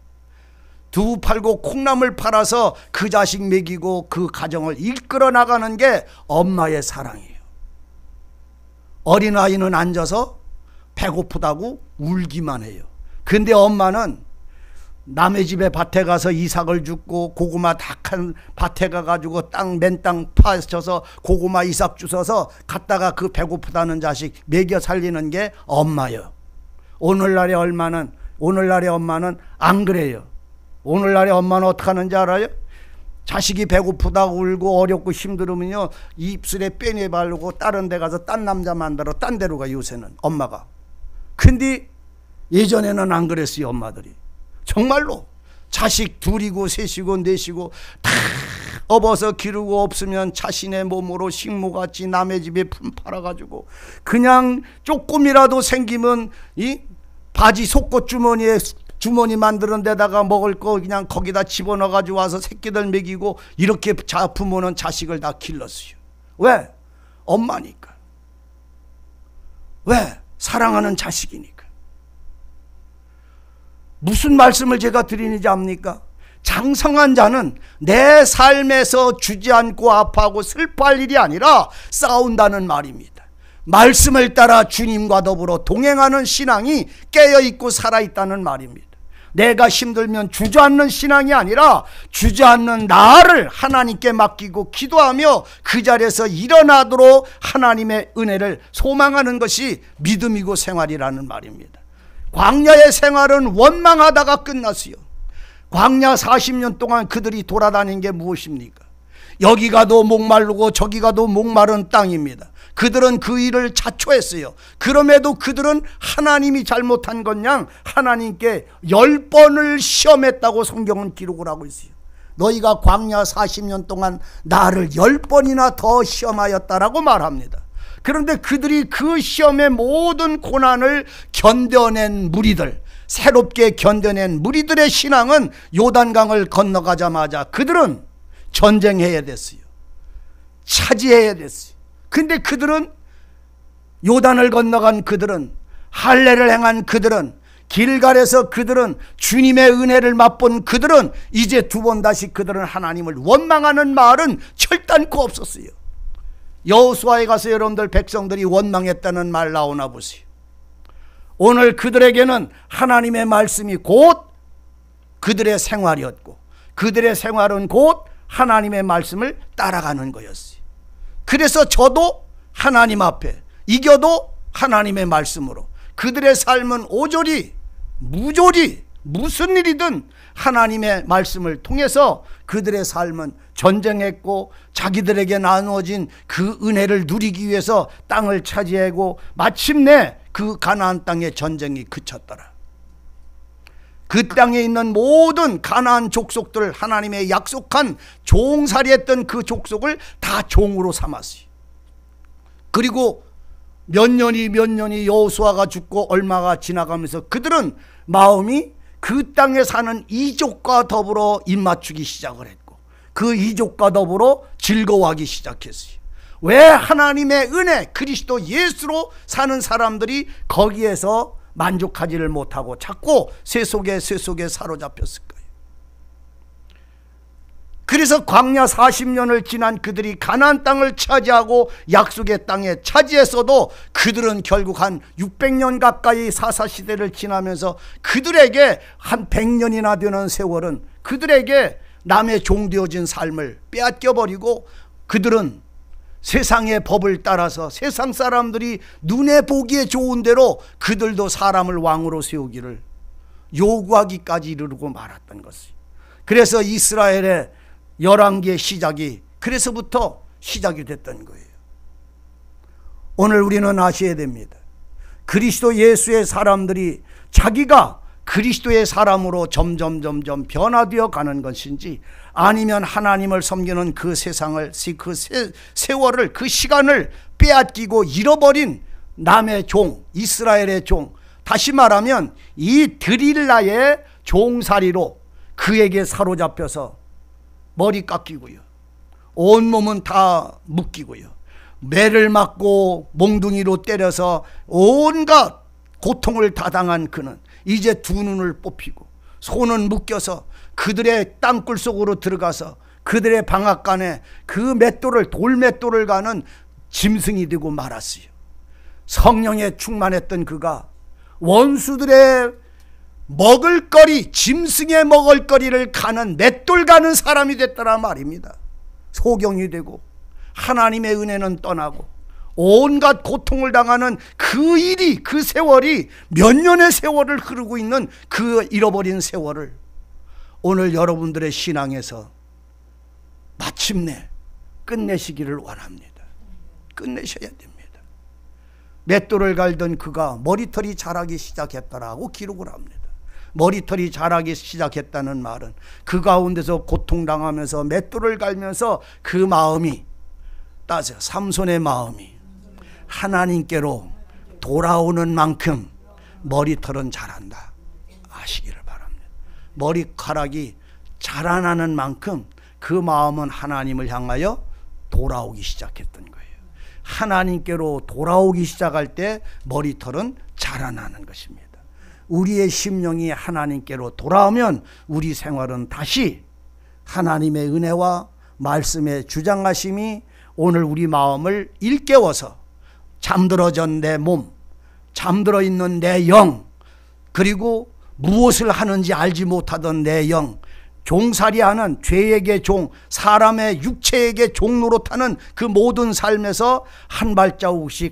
S1: 두부 팔고 콩나물 팔아서 그 자식 먹이고 그 가정을 이끌어 나가는 게 엄마의 사랑이에요. 어린아이는 앉아서 배고프다고 울기만 해요. 근데 엄마는 남의 집에 밭에 가서 이삭을 줍고 고구마 닭한 밭에 가가지고 맨 땅 파셔서 고구마 이삭 주워서 갖다가 그 배고프다는 자식 먹여 살리는 게 엄마예요. 오늘날의 엄마는 안 그래요. 오늘날의 엄마는 어떻게 하는지 알아요? 자식이 배고프다고 울고 어렵고 힘들으면요, 입술에 빼내 바르고 다른 데 가서 딴 남자 만나러 딴 데로 가, 요새는 엄마가. 근데 예전에는 안 그랬어요. 엄마들이 정말로 자식 둘이고 셋이고 넷이고 다 업어서 기르고 없으면 자신의 몸으로 식모같이 남의 집에 품 팔아가지고 그냥 조금이라도 생기면 이 바지 속옷 주머니 만드는 데다가 먹을 거 그냥 거기다 집어넣어가지고 와서 새끼들 먹이고 이렇게 부모는 자식을 다 길렀어요. 왜? 엄마니까. 왜? 사랑하는 자식이니까. 무슨 말씀을 제가 드리는지 압니까? 장성한 자는 내 삶에서 주저앉고 아파하고 슬퍼할 일이 아니라 싸운다는 말입니다. 말씀을 따라 주님과 더불어 동행하는 신앙이 깨어있고 살아있다는 말입니다. 내가 힘들면 주저앉는 신앙이 아니라 주저앉는 나를 하나님께 맡기고 기도하며 그 자리에서 일어나도록 하나님의 은혜를 소망하는 것이 믿음이고 생활이라는 말입니다. 광야의 생활은 원망하다가 끝났어요. 광야 40년 동안 그들이 돌아다닌 게 무엇입니까? 여기 가도 목마르고 저기 가도 목마른 땅입니다. 그들은 그 일을 자초했어요. 그럼에도 그들은 하나님이 잘못한 것냥 하나님께 10번을 시험했다고 성경은 기록을 하고 있어요. 너희가 광야 40년 동안 나를 10번이나 더 시험하였다라고 말합니다. 그런데 그들이 그 시험의 모든 고난을 견뎌낸 무리들, 새롭게 견뎌낸 무리들의 신앙은 요단강을 건너가자마자 그들은 전쟁해야 됐어요. 차지해야 됐어요. 근데 그들은, 요단을 건너간 그들은, 할례를 행한 그들은, 길갈에서 그들은, 주님의 은혜를 맛본 그들은 이제 두 번 다시 그들은 하나님을 원망하는 말은 철단코 없었어요. 여호수아에 가서 여러분들 백성들이 원망했다는 말 나오나 보세요. 오늘 그들에게는 하나님의 말씀이 곧 그들의 생활이었고 그들의 생활은 곧 하나님의 말씀을 따라가는 거였어요. 그래서 저도 하나님 앞에 이겨도 하나님의 말씀으로 그들의 삶은 오조리 무조리 무슨 일이든 하나님의 말씀을 통해서 그들의 삶은 전쟁했고 자기들에게 나누어진 그 은혜를 누리기 위해서 땅을 차지하고 마침내 그 가나안 땅의 전쟁이 그쳤더라. 그 땅에 있는 모든 가나안 족속들, 하나님의 약속한 종살이했던 그 족속을 다 종으로 삼았어요. 그리고 몇 년이 여호수아가 죽고 얼마가 지나가면서 그들은 마음이 그 땅에 사는 이족과 더불어 입맞추기 시작을 했고 그 이족과 더불어 즐거워하기 시작했어요. 왜? 하나님의 은혜 그리스도 예수로 사는 사람들이 거기에서 만족하지를 못하고 자꾸 쇠속에 사로잡혔을까요? 그래서 광야 40년을 지난 그들이 가나안 땅을 차지하고 약속의 땅에 차지했어도 그들은 결국 한 600년 가까이 사사시대를 지나면서 그들에게 한 100년이나 되는 세월은 그들에게 남의 종되어진 삶을 빼앗겨버리고 그들은 세상의 법을 따라서 세상 사람들이 눈에 보기에 좋은 대로 그들도 사람을 왕으로 세우기를 요구하기까지 이르고 말았던 것이에요. 그래서 이스라엘의 열왕기의 시작이 그래서부터 시작이 됐던 거예요. 오늘 우리는 아셔야 됩니다. 그리스도 예수의 사람들이 자기가 그리스도의 사람으로 점점 변화되어 가는 것인지 아니면 하나님을 섬기는 그 세상을 그 세월을 그 시간을 빼앗기고 잃어버린 남의 종 이스라엘의 종 다시 말하면 이 드릴라의 종살이로 그에게 사로잡혀서 머리 깎이고요 온몸은 다 묶이고요 매를 맞고 몽둥이로 때려서 온갖 고통을 다 당한 그는 이제 두 눈을 뽑히고 손은 묶여서 그들의 땅굴 속으로 들어가서 그들의 방앗간에 그 맷돌을 돌맷돌을 가는 짐승이 되고 말았어요. 성령에 충만했던 그가 원수들의 먹을거리 짐승의 먹을거리를 가는 맷돌 가는 사람이 됐더라 말입니다. 소경이 되고 하나님의 은혜는 떠나고 온갖 고통을 당하는 그 일이 그 세월이 몇 년의 세월을 흐르고 있는 그 잃어버린 세월을 오늘 여러분들의 신앙에서 마침내 끝내시기를 원합니다. 끝내셔야 됩니다. 맷돌을 갈던 그가 머리털이 자라기 시작했다라고 기록을 합니다. 머리털이 자라기 시작했다는 말은 그 가운데서 고통당하면서 맷돌을 갈면서 그 마음이 따져 삼손의 마음이 하나님께로 돌아오는 만큼 머리털은 자란다 아시기를 바랍니다. 머리카락이 자라나는 만큼 그 마음은 하나님을 향하여 돌아오기 시작했던 거예요. 하나님께로 돌아오기 시작할 때 머리털은 자라나는 것입니다. 우리의 심령이 하나님께로 돌아오면 우리 생활은 다시 하나님의 은혜와 말씀의 주장하심이 오늘 우리 마음을 일깨워서 잠들어진 내 몸, 잠들어 있는 내 영, 그리고 무엇을 하는지 알지 못하던 내 영, 종살이하는 죄에게 종, 사람의 육체에게 종 노릇하는 그 모든 삶에서 한 발자국씩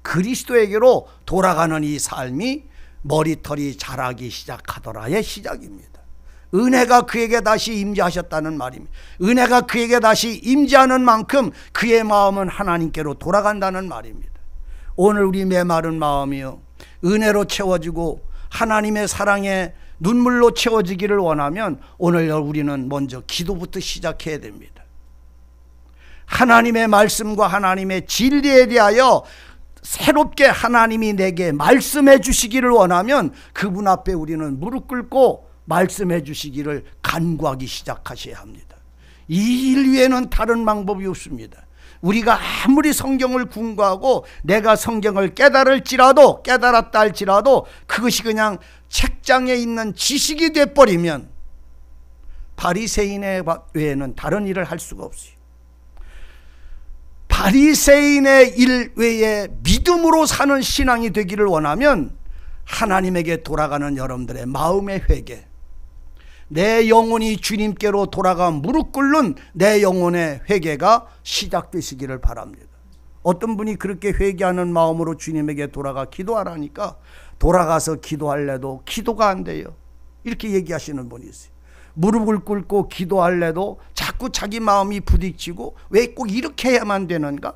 S1: 그리스도에게로 돌아가는 이 삶이 머리털이 자라기 시작하더라의 시작입니다. 은혜가 그에게 다시 임재하셨다는 말입니다. 은혜가 그에게 다시 임재하는 만큼 그의 마음은 하나님께로 돌아간다는 말입니다. 오늘 우리 메마른 마음이요 은혜로 채워지고 하나님의 사랑에 눈물로 채워지기를 원하면 오늘 우리는 먼저 기도부터 시작해야 됩니다. 하나님의 말씀과 하나님의 진리에 대하여 새롭게 하나님이 내게 말씀해 주시기를 원하면 그분 앞에 우리는 무릎 꿇고 말씀해 주시기를 간구하기 시작하셔야 합니다. 이 일 위에는 다른 방법이 없습니다. 우리가 아무리 성경을 궁구하고 내가 성경을 깨달았다 할지라도 그것이 그냥 책장에 있는 지식이 돼버리면 바리새인의 외에는 다른 일을 할 수가 없어요. 바리새인의 일 외에 믿음으로 사는 신앙이 되기를 원하면 하나님에게 돌아가는 여러분들의 마음의 회개, 내 영혼이 주님께로 돌아가 무릎 꿇는 내 영혼의 회개가 시작되시기를 바랍니다. 어떤 분이 그렇게 회개하는 마음으로 주님에게 돌아가 기도하라니까 돌아가서 기도할래도 기도가 안 돼요. 이렇게 얘기하시는 분이 있어요. 무릎을 꿇고 기도할래도 자꾸 자기 마음이 부딪히고 왜 꼭 이렇게 해야만 되는가?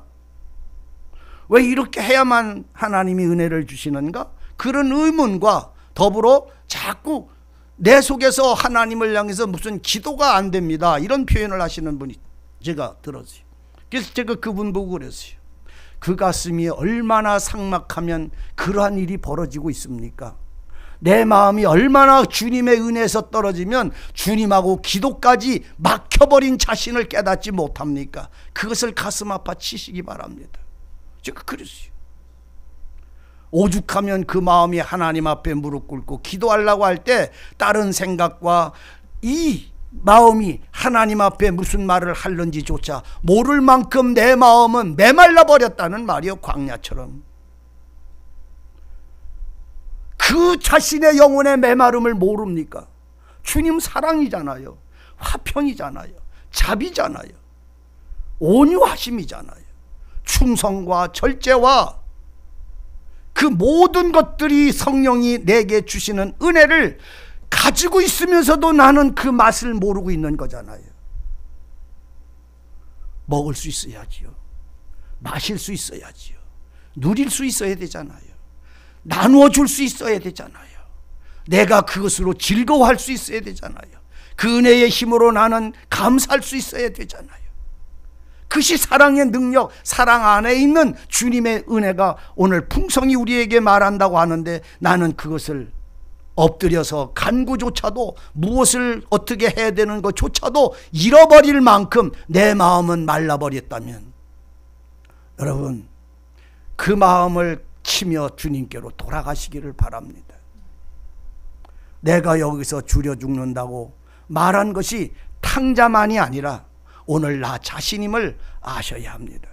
S1: 왜 이렇게 해야만 하나님이 은혜를 주시는가? 그런 의문과 더불어 자꾸 내 속에서 하나님을 향해서 무슨 기도가 안 됩니다 이런 표현을 하시는 분이 제가 들었어요. 그래서 제가 그분 보고 그랬어요. 그 가슴이 얼마나 삭막하면 그러한 일이 벌어지고 있습니까? 내 마음이 얼마나 주님의 은혜에서 떨어지면 주님하고 기도까지 막혀버린 자신을 깨닫지 못합니까? 그것을 가슴 아파 치시기 바랍니다. 제가 그랬어요. 오죽하면 그 마음이 하나님 앞에 무릎 꿇고 기도하려고 할 때 다른 생각과 이 마음이 하나님 앞에 무슨 말을 하는지조차 모를 만큼 내 마음은 메말라 버렸다는 말이요. 광야처럼. 그 자신의 영혼의 메마름을 모릅니까? 주님 사랑이잖아요. 화평이잖아요. 자비잖아요. 온유하심이잖아요. 충성과 절제와 그 모든 것들이 성령이 내게 주시는 은혜를 가지고 있으면서도 나는 그 맛을 모르고 있는 거잖아요. 먹을 수 있어야지요. 마실 수 있어야지요. 누릴 수 있어야 되잖아요. 나누어 줄 수 있어야 되잖아요. 내가 그것으로 즐거워할 수 있어야 되잖아요. 그 은혜의 힘으로 나는 감사할 수 있어야 되잖아요. 그것이 사랑의 능력, 사랑 안에 있는 주님의 은혜가 오늘 풍성히 우리에게 말한다고 하는데 나는 그것을 엎드려서 간구조차도 무엇을 어떻게 해야 되는 것조차도 잃어버릴 만큼 내 마음은 말라버렸다면 여러분 그 마음을 치며 주님께로 돌아가시기를 바랍니다. 내가 여기서 줄여 죽는다고 말한 것이 탕자만이 아니라 오늘 나 자신임을 아셔야 합니다.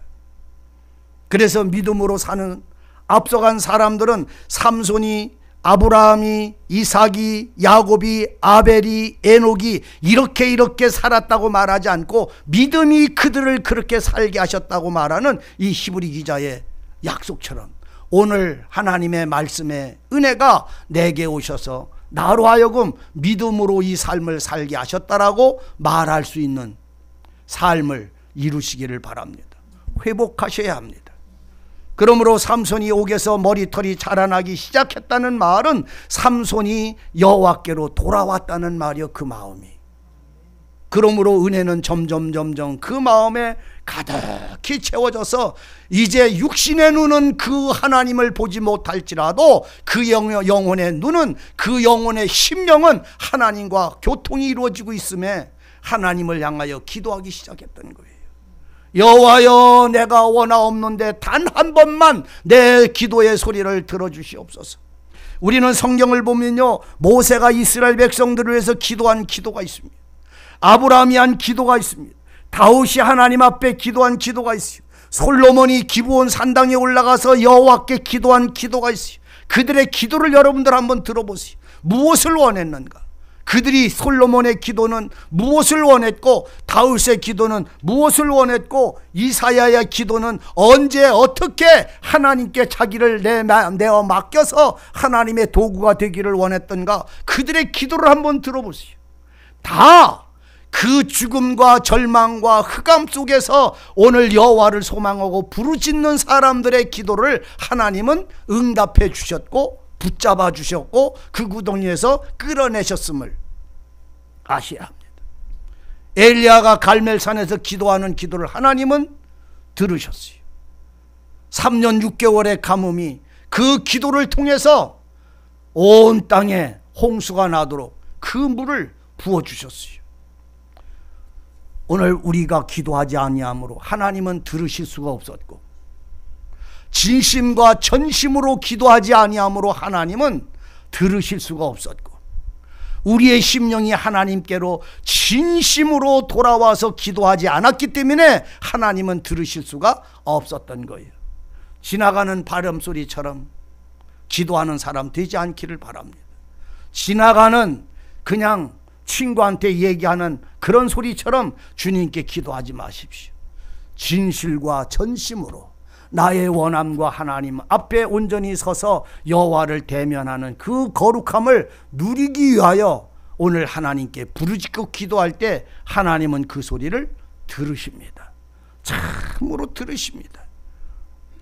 S1: 그래서 믿음으로 사는 앞서간 사람들은 삼손이, 아브라함이, 이삭이, 야곱이, 아벨이, 에녹이 이렇게 살았다고 말하지 않고 믿음이 그들을 그렇게 살게 하셨다고 말하는 이 히브리 기자의 약속처럼 오늘 하나님의 말씀의 은혜가 내게 오셔서 나로 하여금 믿음으로 이 삶을 살게 하셨다라고 말할 수 있는 삶을 이루시기를 바랍니다. 회복하셔야 합니다. 그러므로 삼손이 옥에서 머리털이 자라나기 시작했다는 말은 삼손이 여호와께로 돌아왔다는 말이요. 그 마음이. 그러므로 은혜는 점점 그 마음에 가득히 채워져서 이제 육신의 눈은 그 하나님을 보지 못할지라도 그 영혼의 눈은 그 영혼의 심령은 하나님과 교통이 이루어지고 있음에 하나님을 향하여 기도하기 시작했던 거예요. 여호와여 내가 원하옵는데 단 한 번만 내 기도의 소리를 들어주시옵소서. 우리는 성경을 보면요 모세가 이스라엘 백성들을 위해서 기도한 기도가 있습니다. 아브라함이 한 기도가 있습니다. 다윗이 하나님 앞에 기도한 기도가 있어요. 솔로몬이 기브온 산당에 올라가서 여호와께 기도한 기도가 있어요. 그들의 기도를 여러분들 한번 들어보세요. 무엇을 원했는가? 그들이 솔로몬의 기도는 무엇을 원했고 다윗의 기도는 무엇을 원했고 이사야의 기도는 언제 어떻게 하나님께 자기를 내어 맡겨서 하나님의 도구가 되기를 원했던가? 그들의 기도를 한번 들어보세요. 다 그 죽음과 절망과 흑암 속에서 오늘 여호와를 소망하고 부르짖는 사람들의 기도를 하나님은 응답해 주셨고 붙잡아 주셨고 그 구덩이에서 끌어내셨음을 아셔야 합니다. 엘리야가 갈멜산에서 기도하는 기도를 하나님은 들으셨어요. 3년 6개월의 가뭄이 그 기도를 통해서 온 땅에 홍수가 나도록 그 물을 부어주셨어요. 오늘 우리가 기도하지 아니함으로 하나님은 들으실 수가 없었고 진심과 전심으로 기도하지 아니함으로 하나님은 들으실 수가 없었고 우리의 심령이 하나님께로 진심으로 돌아와서 기도하지 않았기 때문에 하나님은 들으실 수가 없었던 거예요. 지나가는 바람소리처럼 기도하는 사람 되지 않기를 바랍니다. 지나가는 그냥 친구한테 얘기하는 그런 소리처럼 주님께 기도하지 마십시오. 진실과 전심으로 나의 원함과 하나님 앞에 온전히 서서 여호와를 대면하는 그 거룩함을 누리기 위하여 오늘 하나님께 부르짖고 기도할 때 하나님은 그 소리를 들으십니다. 참으로 들으십니다.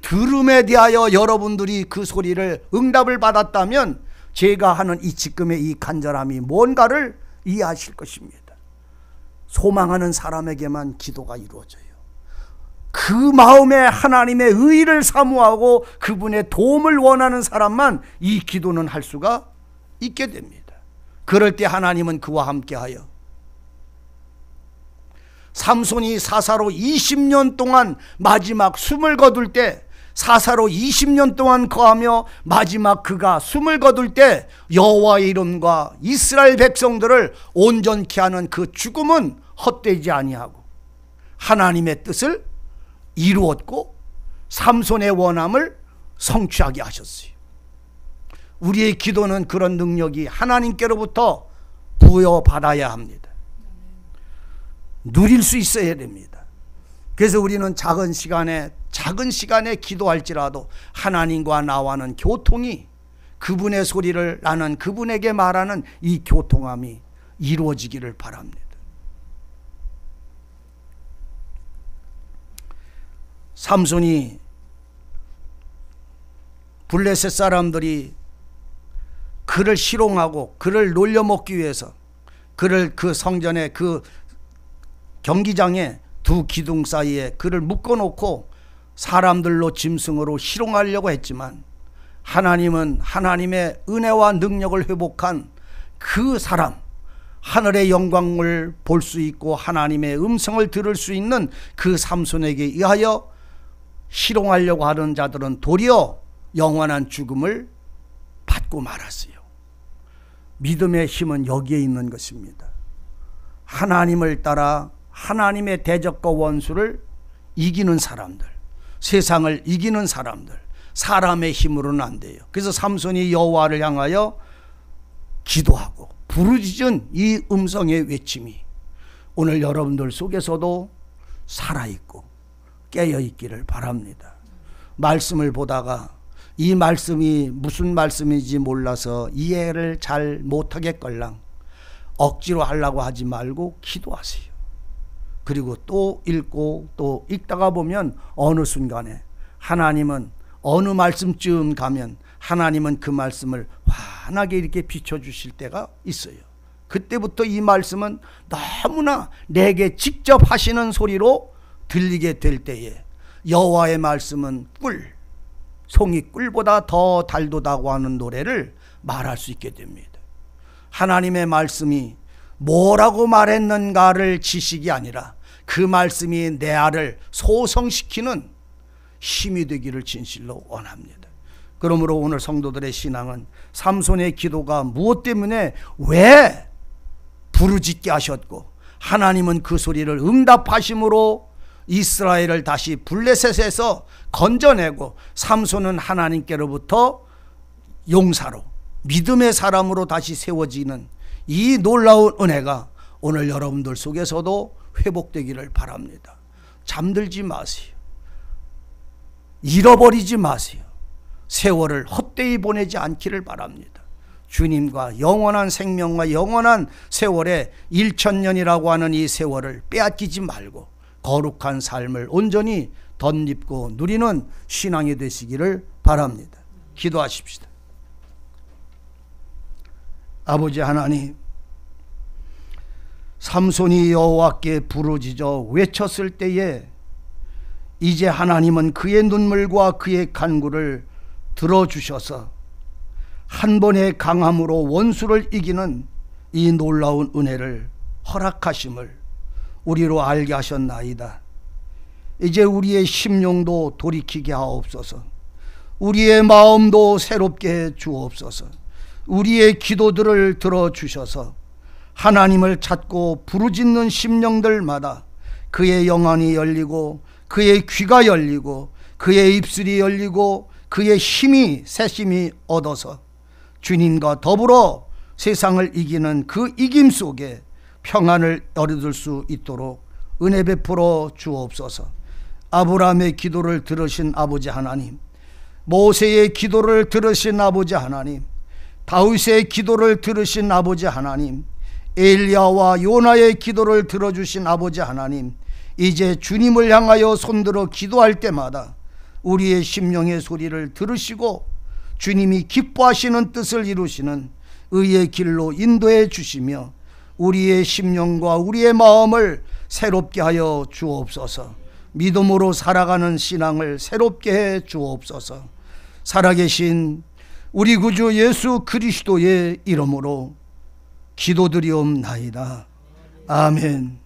S1: 들음에 대하여 여러분들이 그 소리를 응답을 받았다면 제가 하는 이 지금의 이 간절함이 뭔가를 이해하실 것입니다. 소망하는 사람에게만 기도가 이루어져요. 그 그 마음에 하나님의 의를 사모하고 그분의 도움을 원하는 사람만 이 기도는 할 수가 있게 됩니다. 그럴 때 하나님은 그와 함께하여 삼손이 사사로 20년 동안 마지막 숨을 거둘 때, 사사로 20년 동안 거하며 마지막 그가 숨을 거둘 때 여호와의 이름과 이스라엘 백성들을 온전케 하는 그 죽음은 헛되지 아니하고 하나님의 뜻을 이루었고 삼손의 원함을 성취하게 하셨어요. 우리의 기도는 그런 능력이 하나님께로부터 부여받아야 합니다. 누릴 수 있어야 됩니다. 그래서 우리는 작은 시간에 기도할지라도 하나님과 나와는 교통이, 그분의 소리를 나는 그분에게 말하는 이 교통함이 이루어지기를 바랍니다. 삼손이 블레셋 사람들이 그를 희롱하고 그를 놀려먹기 위해서 그를 그 성전의 그 경기장에 두 기둥 사이에 그를 묶어놓고 사람들로 짐승으로 희롱하려고 했지만 하나님은 하나님의 은혜와 능력을 회복한 그 사람, 하늘의 영광을 볼 수 있고 하나님의 음성을 들을 수 있는 그 삼손에게 의하여 희롱하려고 하는 자들은 도리어 영원한 죽음을 받고 말았어요. 믿음의 힘은 여기에 있는 것입니다. 하나님을 따라 하나님의 대적과 원수를 이기는 사람들, 세상을 이기는 사람들, 사람의 힘으로는 안 돼요. 그래서 삼손이 여호와를 향하여 기도하고 부르짖은 이 음성의 외침이 오늘 여러분들 속에서도 살아있고 깨어있기를 바랍니다. 말씀을 보다가 이 말씀이 무슨 말씀인지 몰라서 이해를 잘 못하겠걸랑 억지로 하려고 하지 말고 기도하세요. 그리고 또 읽고 또 읽다가 보면 어느 순간에 하나님은 어느 말씀쯤 가면 하나님은 그 말씀을 환하게 이렇게 비춰주실 때가 있어요. 그때부터 이 말씀은 너무나 내게 직접 하시는 소리로 들리게 될 때에 여호와의 말씀은 꿀, 송이 꿀보다 더 달도다고 하는 노래를 말할 수 있게 됩니다. 하나님의 말씀이 뭐라고 말했는가를 지식이 아니라 그 말씀이 내 알을 소성시키는 힘이 되기를 진실로 원합니다. 그러므로 오늘 성도들의 신앙은 삼손의 기도가 무엇 때문에 왜 부르짖게 하셨고 하나님은 그 소리를 응답하심으로 이스라엘을 다시 블레셋에서 건져내고 삼손은 하나님께로부터 용사로 믿음의 사람으로 다시 세워지는 이 놀라운 은혜가 오늘 여러분들 속에서도 회복되기를 바랍니다. 잠들지 마세요. 잃어버리지 마세요. 세월을 헛되이 보내지 않기를 바랍니다. 주님과 영원한 생명과 영원한 세월에 1000년이라고 하는 이 세월을 빼앗기지 말고 거룩한 삶을 온전히 덧입고 누리는 신앙이 되시기를 바랍니다. 기도하십시다. 아버지 하나님, 삼손이 여호와께 부르짖어 외쳤을 때에 이제 하나님은 그의 눈물과 그의 간구를 들어주셔서 한 번의 강함으로 원수를 이기는 이 놀라운 은혜를 허락하심을 우리로 알게 하셨나이다. 이제 우리의 심령도 돌이키게 하옵소서. 우리의 마음도 새롭게 해 주옵소서. 우리의 기도들을 들어주셔서 하나님을 찾고 부르짖는 심령들마다 그의 영안이 열리고 그의 귀가 열리고 그의 입술이 열리고 그의 힘이 새심이 얻어서 주님과 더불어 세상을 이기는 그 이김 속에 평안을 얻을 수 있도록 은혜 베풀어 주옵소서. 아브라함의 기도를 들으신 아버지 하나님, 모세의 기도를 들으신 아버지 하나님, 다윗의 기도를 들으신 아버지 하나님, 엘리야와 요나의 기도를 들어주신 아버지 하나님, 이제 주님을 향하여 손들어 기도할 때마다 우리의 심령의 소리를 들으시고 주님이 기뻐하시는 뜻을 이루시는 의의 길로 인도해 주시며 우리의 심령과 우리의 마음을 새롭게 하여 주옵소서. 믿음으로 살아가는 신앙을 새롭게 해 주옵소서. 살아계신 우리 구주 예수 그리스도의 이름으로 기도드리옵나이다. 아멘.